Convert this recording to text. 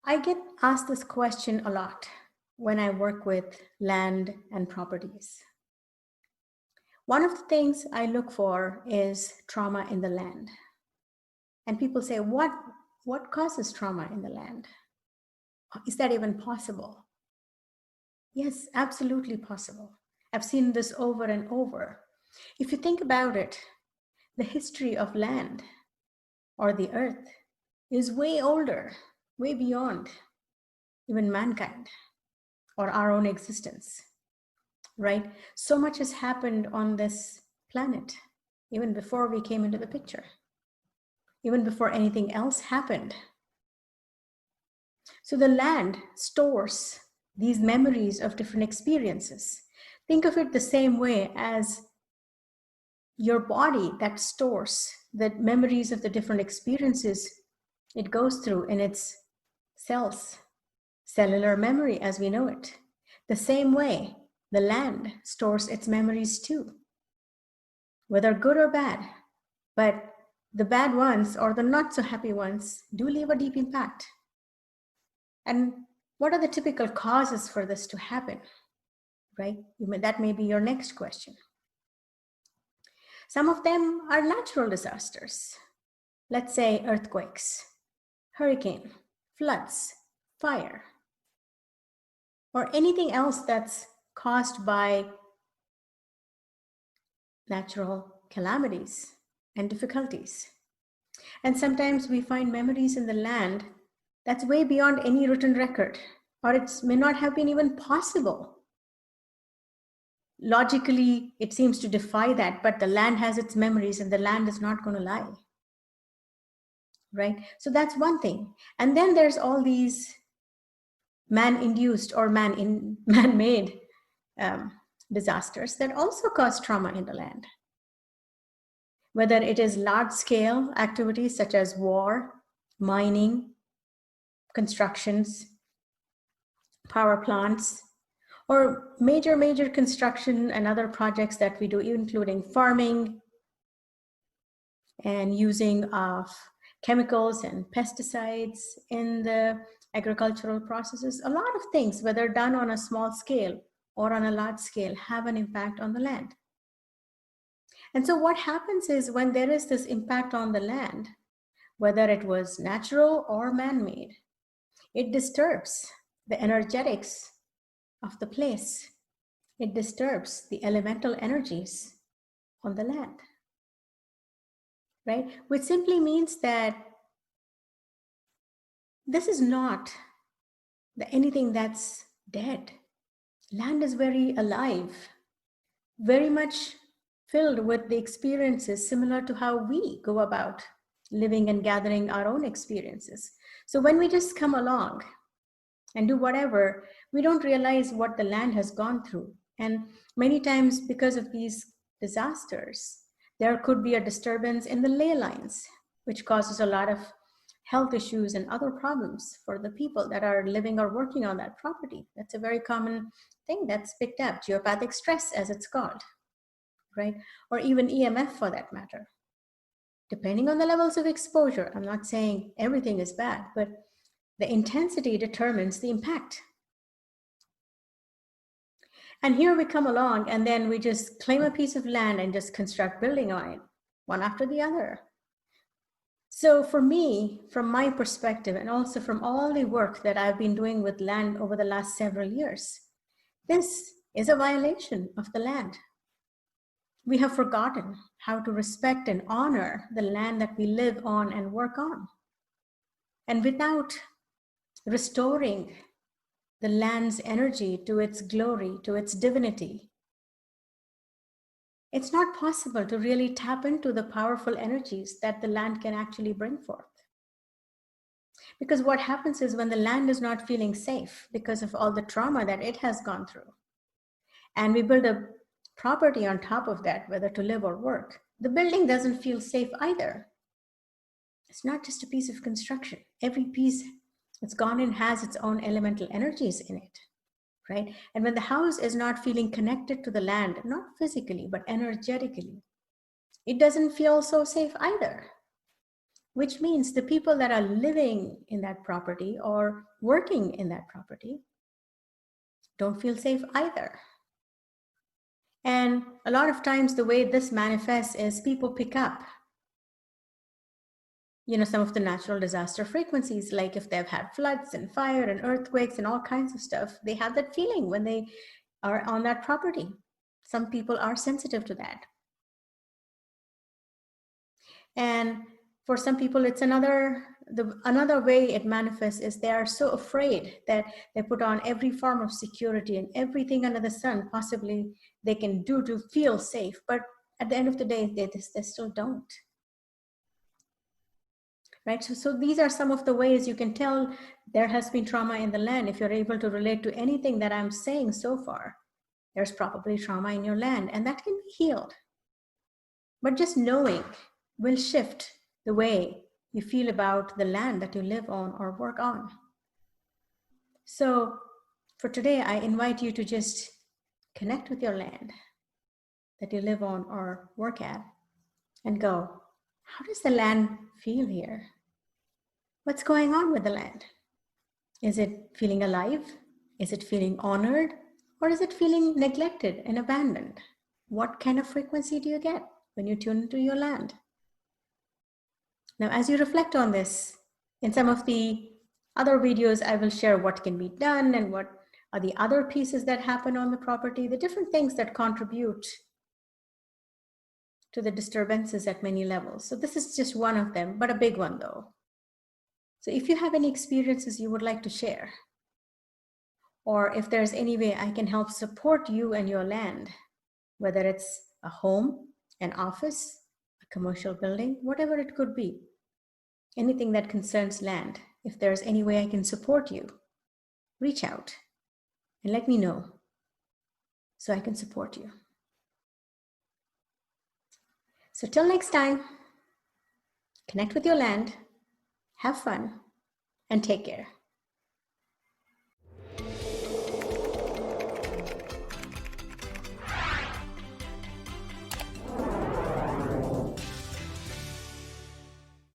I get asked this question a lot when I work with land and properties. One of the things I look for is trauma in the land. And people say, what causes trauma in the land? Is that even possible? Yes, absolutely possible. I've seen this over and over. If you think about it, the history of land or the earth is way older, way beyond even mankind or our own existence, right? So much has happened on this planet, even before we came into the picture, even before anything else happened. So the land stores these memories of different experiences. Think of it the same way as your body that stores the memories of the different experiences it goes through in its cells, cellular memory as we know it. The same way, the land stores its memories too, whether good or bad. But the bad ones or the not so happy ones do leave a deep impact. And what are the typical causes for this to happen, right? That may be your next question. Some of them are natural disasters. Let's say earthquakes, hurricane, floods, fire, or anything else that's caused by natural calamities and difficulties. And sometimes we find memories in the land that's way beyond any written record, or it may not have been even possible. Logically, it seems to defy that, but the land has its memories and the land is not going to lie. Right? So that's one thing. And then there's all these man-induced or man-made disasters that also cause trauma in the land. Whether it is large-scale activities such as war, mining, constructions, power plants, or major construction and other projects that we do, including farming and using of chemicals and pesticides in the agricultural processes. A lot of things, whether done on a small scale or on a large scale, have an impact on the land. And so what happens is when there is this impact on the land, whether it was natural or man-made, it disturbs the energetics of the place. It disturbs the elemental energies on the land, right? Which simply means that this is not anything that's dead. Land is very alive, very much filled with the experiences similar to how we go about living and gathering our own experiences. So when we just come along and do whatever, we don't realize what the land has gone through. And many times because of these disasters, there could be a disturbance in the ley lines, which causes a lot of health issues and other problems for the people that are living or working on that property. That's a very common thing that's picked up, geopathic stress as it's called, right? Or even EMF for that matter. Depending on the levels of exposure, I'm not saying everything is bad, but the intensity determines the impact. And here we come along and then we just claim a piece of land and just construct building on it, one after the other. So for me, from my perspective, and also from all the work that I've been doing with land over the last several years, this is a violation of the land. We have forgotten how to respect and honor the land that we live on and work on. And without restoring the land's energy to its glory, to its divinity, it's not possible to really tap into the powerful energies that the land can actually bring forth. Because what happens is when the land is not feeling safe because of all the trauma that it has gone through, and we build a property on top of that, whether to live or work, the building doesn't feel safe either. It's not just a piece of construction. Every piece that's gone in has its own elemental energies in it, right? And when the house is not feeling connected to the land, not physically, but energetically, it doesn't feel so safe either. which means the people that are living in that property or working in that property don't feel safe either. And a lot of times the way this manifests is people pick up, some of the natural disaster frequencies, like if they've had floods and fire and earthquakes and all kinds of stuff, they have that feeling when they are on that property. Some people are sensitive to that. And for some people, it's another way it manifests is they are so afraid that they put on every form of security and everything under the sun possibly they can do to feel safe. But at the end of the day, they still don't. Right? So these are some of the ways you can tell there has been trauma in the land. If you're able to relate to anything that I'm saying so far, there's probably trauma in your land, and that can be healed. But just knowing will shift the way you feel about the land that you live on or work on. So for today, I invite you to just connect with your land that you live on or work at and go, how does the land feel here? What's going on with the land? Is it feeling alive? Is it feeling honored? Or is it feeling neglected and abandoned? What kind of frequency do you get when you tune into your land? Now, as you reflect on this, in some of the other videos, I will share what can be done and what are the other pieces that happen on the property, the different things that contribute to the disturbances at many levels. So this is just one of them, but a big one though. So if you have any experiences you would like to share, or if there's any way I can help support you and your land, whether it's a home, an office, a commercial building, whatever it could be, anything that concerns land, if there's any way I can support you, reach out and let me know so I can support you. So till next time, connect with your land, have fun, and take care.